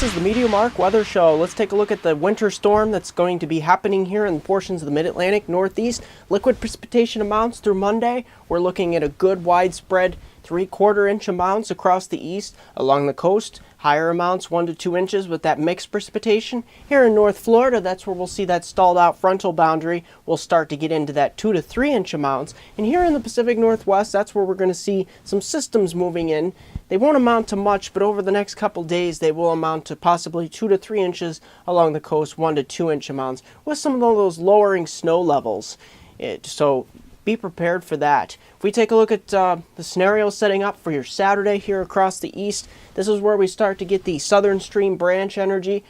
This is the MeteoMark Weather Show. Let's take a look at the winter storm that's going to be happening here in portions of the Mid-Atlantic, Northeast. Liquid precipitation amounts through Monday. We're looking at a good widespread 3/4 inch amounts across the east. Along the coast, higher amounts 1 to 2 inches with that mixed precipitation. Here in North Florida, that's where we'll see that stalled out frontal boundary. We'll start to get into that 2 to 3 inch amounts. And here in the Pacific Northwest, that's where we're going to see some systems moving in. They won't amount to much, but over the next couple days, they will amount to possibly 2 to 3 inches along the coast, 1 to 2 inch amounts with some of those lowering snow levels. So be prepared for that. If we take a look at the scenario setting up for your Saturday here across the east, this is where we start to get the southern stream branch energy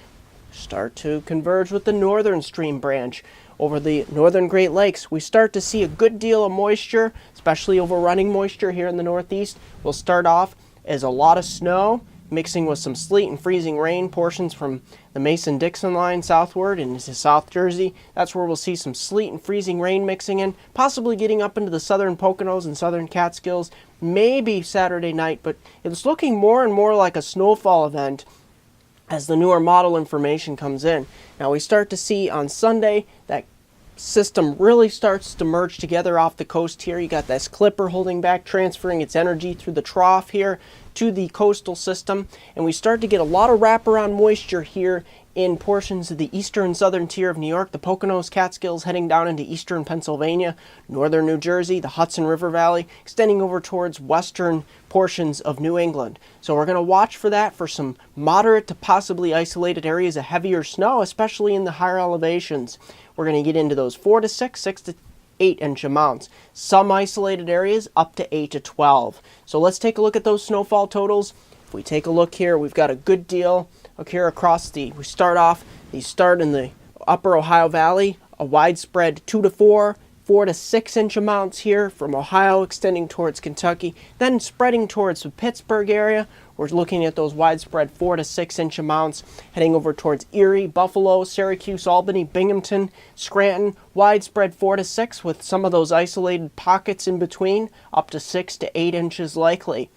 start to converge with the northern stream branch. Over the northern Great Lakes, we start to see a good deal of moisture, especially overrunning moisture here in the northeast. We'll start off as a lot of snow mixing with some sleet and freezing rain portions from the Mason-Dixon line southward into South Jersey. That's where we'll see some sleet and freezing rain mixing in, possibly getting up into the southern Poconos and southern Catskills, maybe Saturday night, but it's looking more and more like a snowfall event as the newer model information comes in. Now we start to see on Sunday that system really starts to merge together off the coast here. You got this clipper holding back, transferring its energy through the trough here to the coastal system, and we start to get a lot of wraparound moisture here in portions of the eastern southern tier of New York, the Poconos, Catskills, heading down into eastern Pennsylvania, northern New Jersey, the Hudson River Valley, extending over towards western portions of New England. So we're going to watch for that, for some moderate to possibly isolated areas of heavier snow, especially in the higher elevations. We're going to get into those 4 to 6, 6 to 8 inch amounts. Some isolated areas up to 8 to 12. So let's take a look at those snowfall totals. If we take a look here, we've got a good deal here across we start in the upper Ohio Valley, a widespread 2 to 4, 4 to 6 inch amounts here from Ohio extending towards Kentucky, then spreading towards the Pittsburgh area. We're looking at those widespread 4 to 6 inch amounts heading over towards Erie, Buffalo, Syracuse, Albany, Binghamton, Scranton, widespread 4 to 6 with some of those isolated pockets in between, up to 6 to 8 inches likely.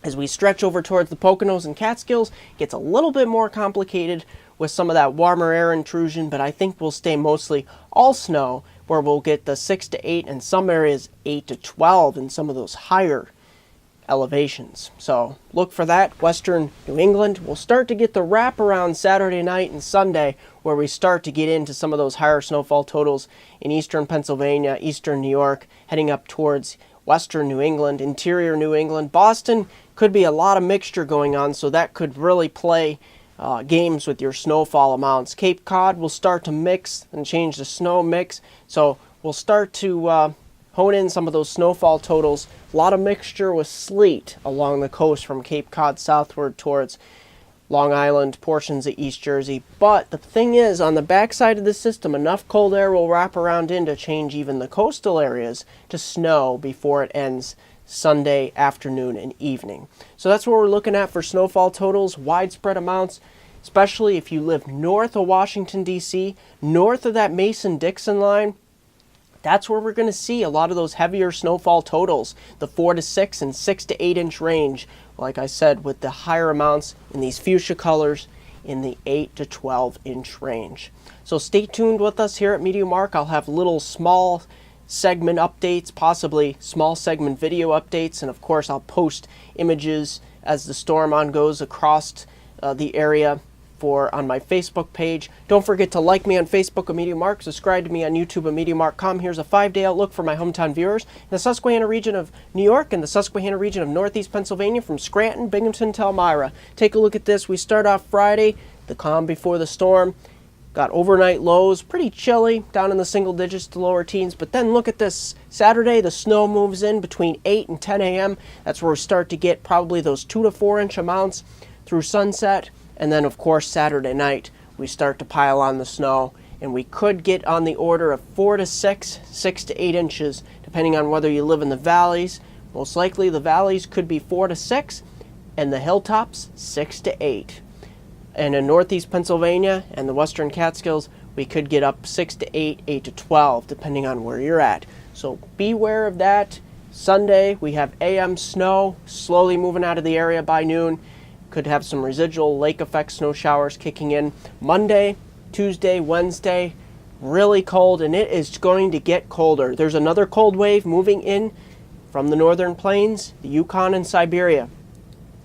As we stretch over towards the Poconos and Catskills, it gets a little bit more complicated with some of that warmer air intrusion, but I think we'll stay mostly all snow, where we'll get the 6 to 8 and some areas 8 to 12 in some of those higher elevations. So look for that. Western New England will start to get the wraparound Saturday night and Sunday, where we start to get into some of those higher snowfall totals in eastern Pennsylvania, eastern New York, heading up towards western New England, interior New England. Boston could be a lot of mixture going on, so that could really play games with your snowfall amounts. Cape Cod will start to mix and change the snow mix, so we'll start to hone in some of those snowfall totals. A lot of mixture with sleet along the coast from Cape Cod southward towards Long Island, portions of East Jersey. But the thing is, on the backside of the system, enough cold air will wrap around in to change even the coastal areas to snow before it ends Sunday afternoon and evening. So that's what we're looking at for snowfall totals, widespread amounts, especially if you live north of Washington, D.C., north of that Mason-Dixon line. That's where we're going to see a lot of those heavier snowfall totals, the 4 to 6 and 6 to 8 inch range. Like I said, with the higher amounts in these fuchsia colors in the 8 to 12 inch range. So stay tuned with us here at MeteoMark. I'll have little small segment updates, possibly small segment video updates, and of course I'll post images as the storm goes across the area on my Facebook page. Don't forget to like me on Facebook at MeteoMark, subscribe to me on YouTube at MeteoMark.com. Here's a 5-day outlook for my hometown viewers in the Susquehanna region of New York and the Susquehanna region of Northeast Pennsylvania, from Scranton, Binghamton to Elmira. Take a look at this. We start off Friday, the calm before the storm. Got overnight lows, pretty chilly, down in the single digits to lower teens. But then look at this. Saturday, the snow moves in between 8 and 10 a.m. That's where we start to get probably those 2 to 4 inch amounts through sunset. And then, of course, Saturday night, we start to pile on the snow, and we could get on the order of 4 to 6, 6 to 8 inches, depending on whether you live in the valleys. Most likely, the valleys could be 4 to 6, and the hilltops, 6 to 8. And in northeast Pennsylvania and the western Catskills, we could get up 6 to 8, 8 to 12, depending on where you're at. So beware of that. Sunday, we have AM snow slowly moving out of the area by noon. Could have some residual lake effect snow showers kicking in Monday, Tuesday, Wednesday. Really cold, and it is going to get colder. There's another cold wave moving in from the northern plains, the Yukon and Siberia,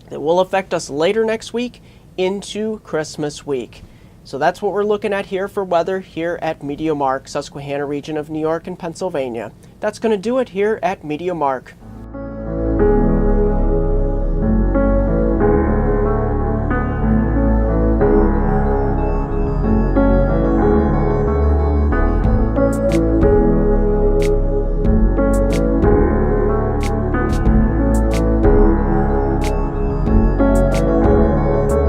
that will affect us later next week into Christmas week. So that's what we're looking at here for weather here at MeteoMark, Susquehanna region of New York and Pennsylvania. That's going to do it here at MeteoMark.